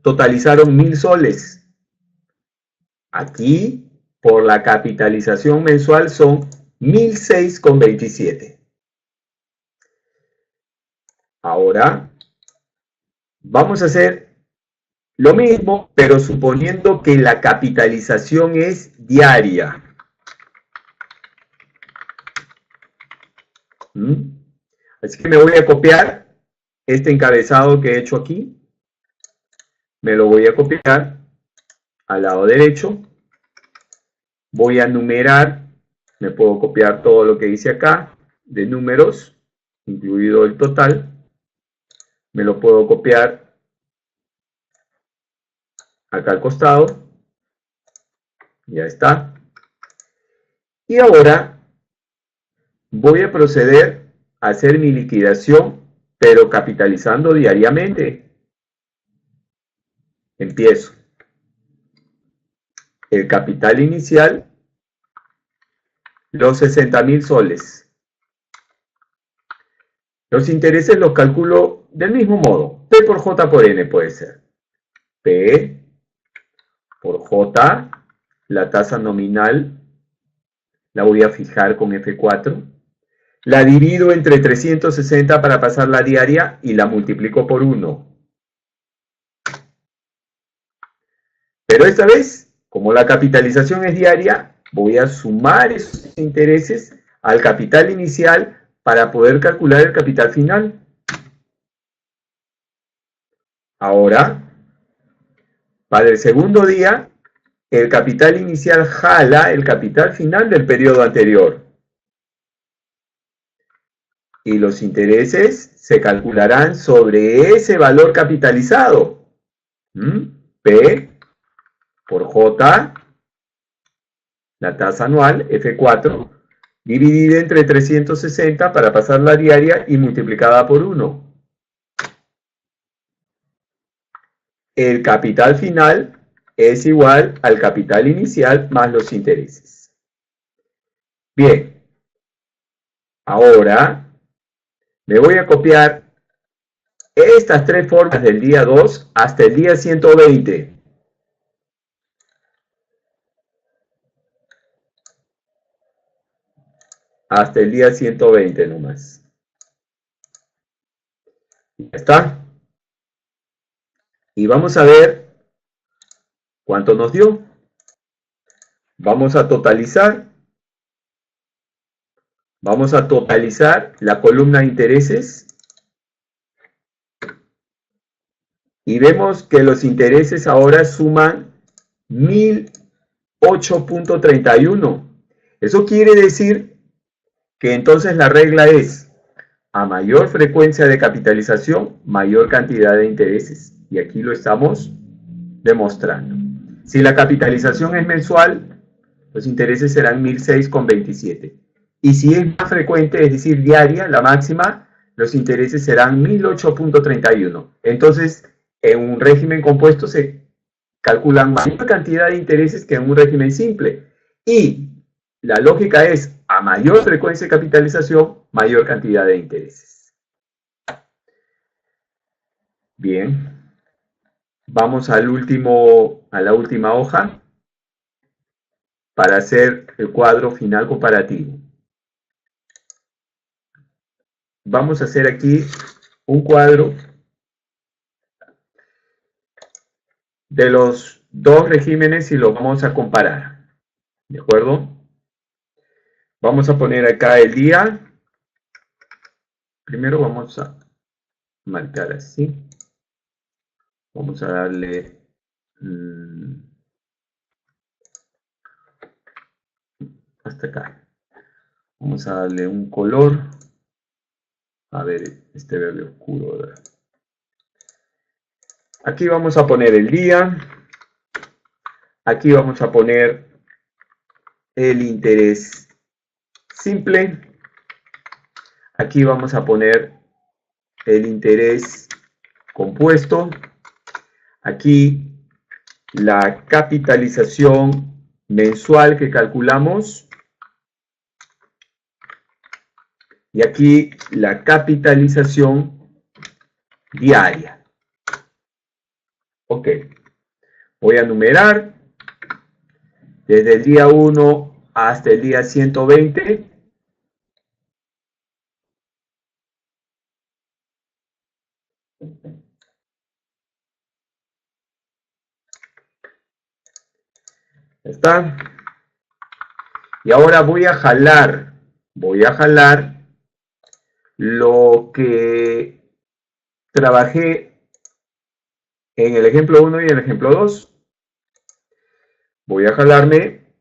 totalizaron 1000 soles. Aquí, por la capitalización mensual, son 1006,27. Ahora, vamos a hacer lo mismo, pero suponiendo que la capitalización es diaria. Así que me voy a copiar este encabezado que he hecho aquí. Me lo voy a copiar al lado derecho. Voy a numerar. Me puedo copiar todo lo que hice acá de números, incluido el total. Me lo puedo copiar acá al costado. Ya está. Y ahora voy a proceder a hacer mi liquidación, pero capitalizando diariamente. Empiezo. El capital inicial, los 60.000 soles. Los intereses los calculo del mismo modo. P por J por N puede ser. P por J, la tasa nominal, la voy a fijar con F4. La divido entre 360 para pasar la diaria y la multiplico por 1. Pero esta vez, como la capitalización es diaria, voy a sumar esos intereses al capital inicial para poder calcular el capital final. Ahora, para el segundo día, el capital inicial jala el capital final del periodo anterior. Y los intereses se calcularán sobre ese valor capitalizado. P por J, la tasa anual, F4, dividida entre 360 para pasar la diaria y multiplicada por 1. El capital final es igual al capital inicial más los intereses. Bien, ahora me voy a copiar estas tres fórmulas del día 2 hasta el día 120. hasta el día 120 nomás. Ya está. Y vamos a ver cuánto nos dio. Vamos a totalizar. Vamos a totalizar la columna de intereses. Y vemos que los intereses ahora suman 1008.31. Eso quiere decir que entonces la regla es: a mayor frecuencia de capitalización, mayor cantidad de intereses. Y aquí lo estamos demostrando. Si la capitalización es mensual, los intereses serán 1006,27. Y si es más frecuente, es decir, diaria, la máxima, los intereses serán 1008.31. Entonces, en un régimen compuesto se calculan mayor cantidad de intereses que en un régimen simple. Y la lógica es: a mayor frecuencia de capitalización, mayor cantidad de intereses. Bien, vamos a la última hoja para hacer el cuadro final comparativo. Vamos a hacer aquí un cuadro de los dos regímenes y los vamos a comparar. ¿De acuerdo? Vamos a poner acá el día. Primero vamos a marcar así. Vamos a darle hasta acá. Vamos a darle un color. A ver, este verde oscuro. ¿Verdad? Aquí vamos a poner el día. Aquí vamos a poner el interés simple. Aquí vamos a poner el interés compuesto. Aquí la capitalización mensual que calculamos. Y aquí la capitalización diaria. Ok. Voy a numerar desde el día 1 hasta el día 120. ¿Está? Y ahora voy a jalar lo que trabajé en el ejemplo 1 y en el ejemplo 2. Voy a jalarme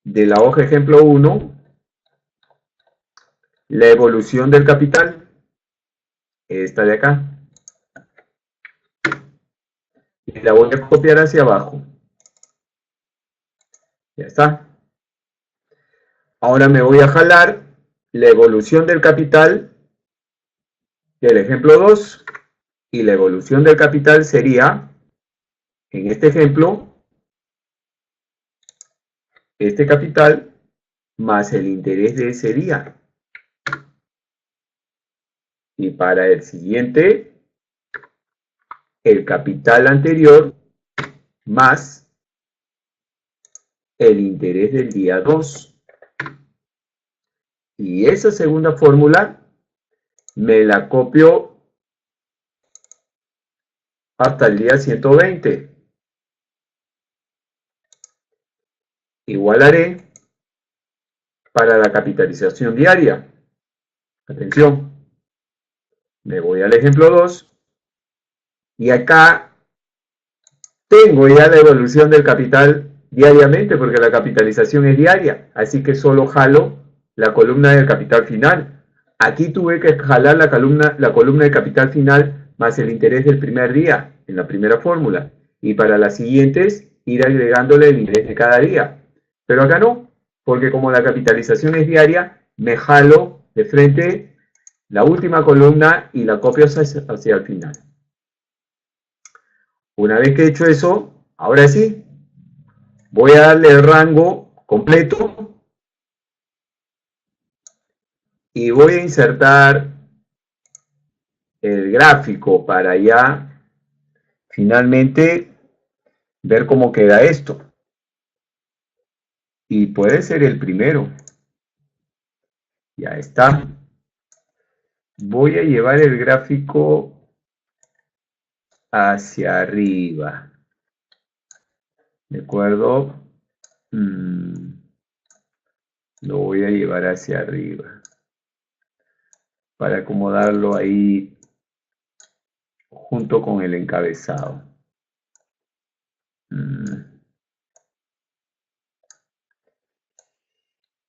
de la hoja ejemplo 1 la evolución del capital, esta de acá, y la voy a copiar hacia abajo. Ya está. Ahora me voy a jalar la evolución del capital del ejemplo 2, y la evolución del capital sería, en este ejemplo, este capital más el interés de ese día. Y para el siguiente, el capital anterior más el interés del día 2. Y esa segunda fórmula me la copio hasta el día 120. Igual haré para la capitalización diaria. Atención, me voy al ejemplo 2 y acá tengo ya la evolución del capital diariamente porque la capitalización es diaria, así que solo jalo la columna del capital final. Aquí tuve que jalar la columna del capital final más el interés del primer día en la primera fórmula, y para las siguientes ir agregándole el interés de cada día. Pero acá no, porque como la capitalización es diaria, me jalo de frente la última columna y la copio hacia el final. Una vez que he hecho eso, ahora sí, voy a darle el rango completo y voy a insertar el gráfico para ya finalmente ver cómo queda esto. Y puede ser el primero. Ya está. Voy a llevar el gráfico hacia arriba. ¿De acuerdo? Lo voy a llevar hacia arriba. Para acomodarlo ahí junto con el encabezado.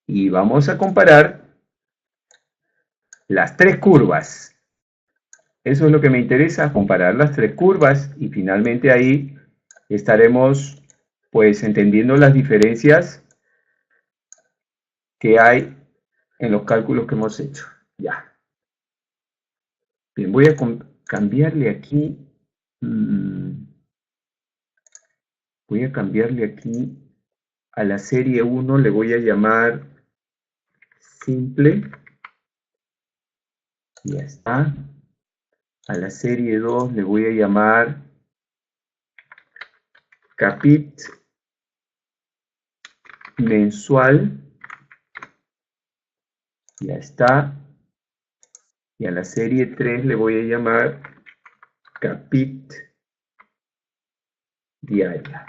Y vamos a comparar las tres curvas. Eso es lo que me interesa, comparar las tres curvas, y finalmente ahí estaremos pues entendiendo las diferencias que hay en los cálculos que hemos hecho. Ya. Bien, voy a cambiarle aquí. Voy a cambiarle aquí a la serie 1, le voy a llamar simple. Ya está. A la serie 2 le voy a llamar capit mensual. Ya está. Y a la serie 3 le voy a llamar capit diaria.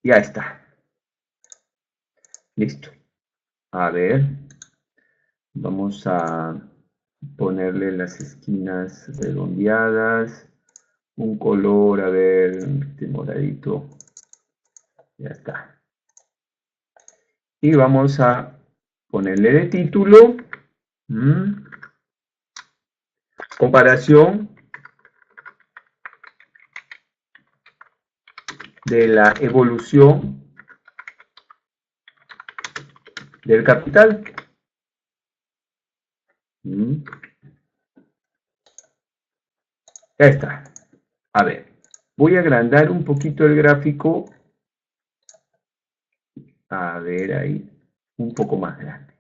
Ya está. Listo. A ver. Vamos a ponerle las esquinas redondeadas. Un color, a ver, este moradito. Ya está. Y vamos a ponerle de título. Comparación de la evolución del capital. Ya está. A ver, voy a agrandar un poquito el gráfico. A ver ahí, un poco más grande.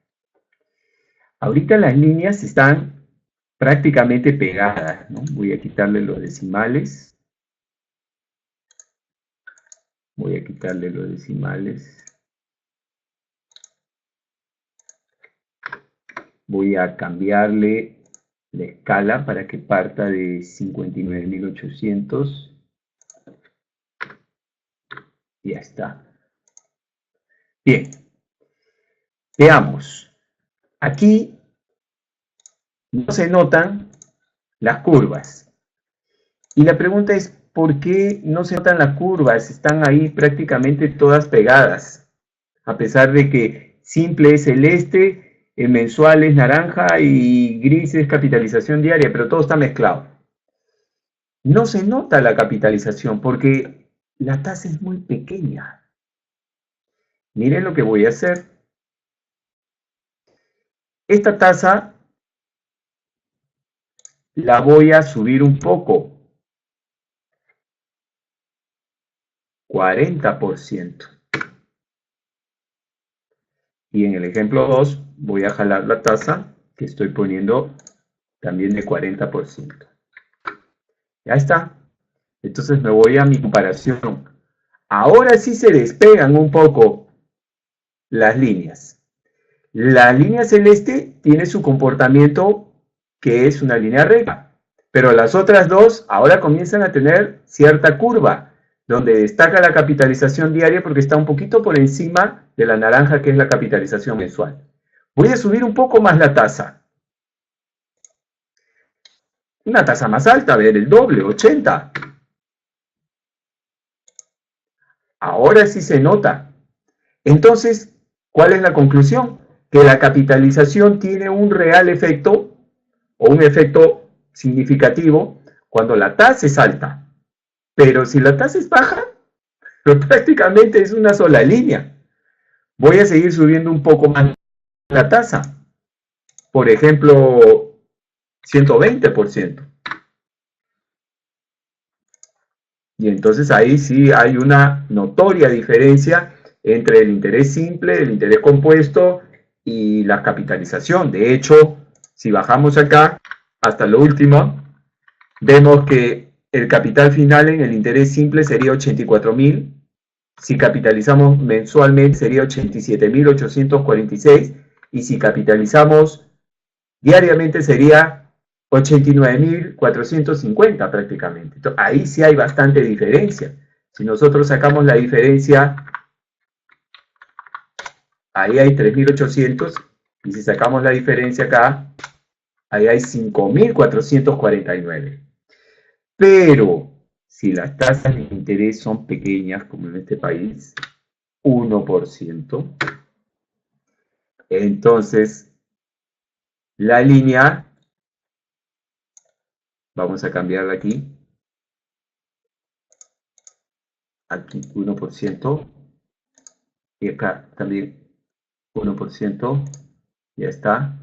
Ahorita las líneas están prácticamente pegadas, ¿no? Voy a quitarle los decimales. Voy a quitarle los decimales. Voy a cambiarle la escala para que parta de 59.800. Ya está. Bien. Veamos. Aquí no se notan las curvas. Y la pregunta es, ¿por qué no se notan las curvas? Están ahí prácticamente todas pegadas. A pesar de que simple es celeste, el mensual es naranja y gris es capitalización diaria, pero todo está mezclado. No se nota la capitalización porque la tasa es muy pequeña. Miren lo que voy a hacer. Esta tasa la voy a subir un poco. 40%. Y en el ejemplo 2 voy a jalar la tasa que estoy poniendo también de 40%. Ya está. Entonces me voy a mi comparación. Ahora sí se despegan un poco las líneas. La línea celeste tiene su comportamiento que es una línea recta. Pero las otras dos ahora comienzan a tener cierta curva, donde destaca la capitalización diaria porque está un poquito por encima de la naranja, que es la capitalización mensual. Voy a subir un poco más la tasa. Una tasa más alta, a ver, el doble, 80. Ahora sí se nota. Entonces, ¿cuál es la conclusión? Que la capitalización tiene un real efecto, o un efecto significativo, cuando la tasa es alta. Pero si la tasa es baja, pues prácticamente es una sola línea. Voy a seguir subiendo un poco más la tasa. Por ejemplo, 120%. Y entonces ahí sí hay una notoria diferencia entre el interés simple, el interés compuesto y la capitalización. De hecho, si bajamos acá hasta lo último, vemos que el capital final en el interés simple sería 84.000 Si capitalizamos mensualmente sería 87.846 y si capitalizamos diariamente sería 89.450 prácticamente. Entonces, ahí sí hay bastante diferencia. Si nosotros sacamos la diferencia, ahí hay 3.800 y si sacamos la diferencia acá, ahí hay 5.449. Pero si las tasas de interés son pequeñas, como en este país, 1%, entonces la línea, vamos a cambiarla aquí 1%, y acá también 1%, ya está.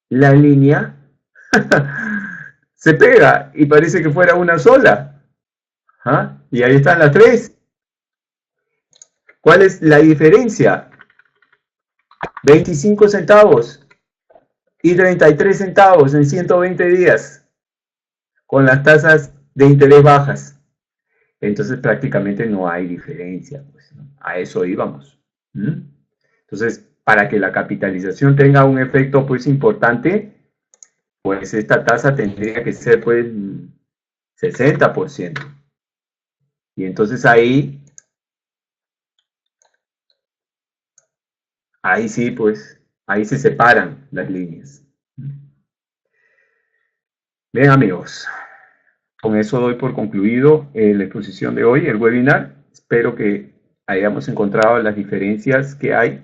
La línea se pega y parece que fuera una sola. ¿Ah? Y ahí están las tres. ¿Cuál es la diferencia? 25 centavos y 33 centavos en 120 días con las tasas de interés bajas. Entonces prácticamente no hay diferencia. Pues, ¿no? A eso íbamos. Entonces, para que la capitalización tenga un efecto pues importante, pues esta tasa tendría que ser pues 60%. Y entonces ahí sí pues, ahí se separan las líneas. Bien amigos, con eso doy por concluido la exposición de hoy, el webinar. Espero que hayamos encontrado las diferencias que hay,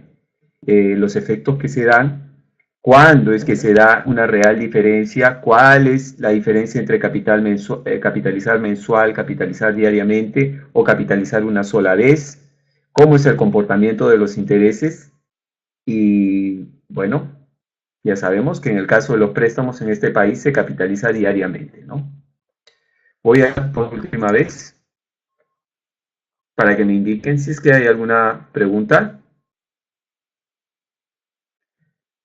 los efectos que se dan, cuándo es que se da una real diferencia, cuál es la diferencia entre capitalizar mensual, capitalizar diariamente o capitalizar una sola vez, cómo es el comportamiento de los intereses y bueno, ya sabemos que en el caso de los préstamos en este país se capitaliza diariamente, ¿no? Voy a por última vez para que me indiquen si es que hay alguna pregunta.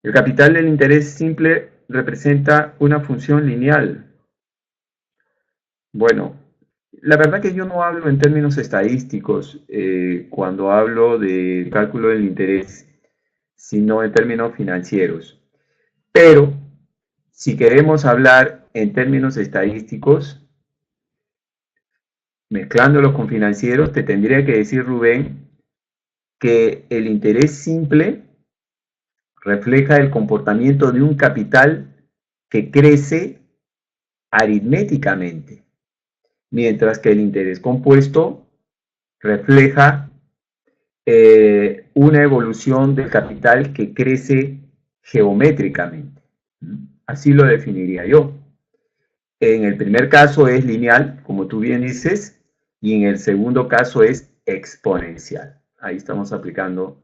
El capital del interés simple representa una función lineal. Bueno, la verdad que yo no hablo en términos estadísticos cuando hablo de cálculo del interés, sino en términos financieros. Pero si queremos hablar en términos estadísticos, mezclándolos con financieros, te tendría que decir, Rubén, que el interés simple refleja el comportamiento de un capital que crece aritméticamente, mientras que el interés compuesto refleja una evolución del capital que crece geométricamente. Así lo definiría yo. En el primer caso es lineal, como tú bien dices, y en el segundo caso es exponencial. Ahí estamos aplicando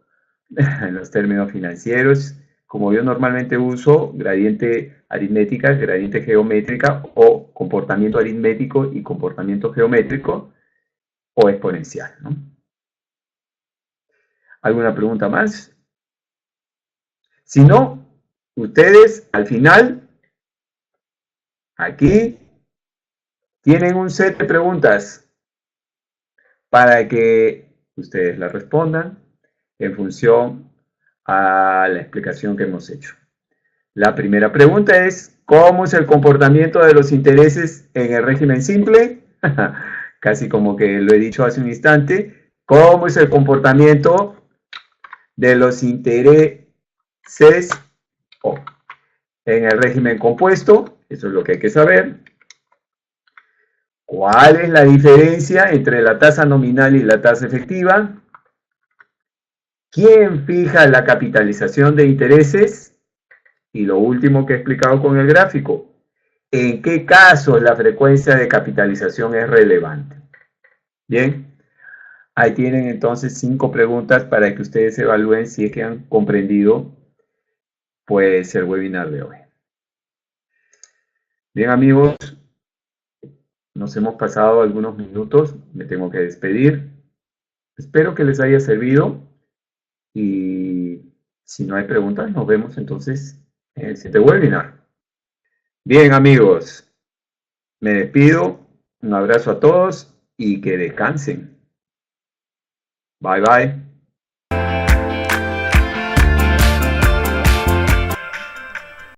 los términos financieros. Como yo normalmente uso, gradiente aritmética, gradiente geométrica o comportamiento aritmético y comportamiento geométrico o exponencial, ¿no? ¿Alguna pregunta más? Si no, ustedes al final, aquí, tienen un set de preguntas para que ustedes las respondan en función a la explicación que hemos hecho. La primera pregunta es, ¿cómo es el comportamiento de los intereses en el régimen simple? Casi como que lo he dicho hace un instante. ¿Cómo es el comportamiento de los intereses en el régimen compuesto? Eso es lo que hay que saber. ¿Cuál es la diferencia entre la tasa nominal y la tasa efectiva? ¿Quién fija la capitalización de intereses? Y lo último que he explicado con el gráfico, ¿en qué casos la frecuencia de capitalización es relevante? Bien, ahí tienen entonces 5 preguntas para que ustedes evalúen si es que han comprendido pues el webinar de hoy. Bien amigos, nos hemos pasado algunos minutos, me tengo que despedir. Espero que les haya servido y si no hay preguntas, nos vemos entonces en el siguiente webinar. Bien amigos, me despido. Un abrazo a todos y que descansen. Bye bye.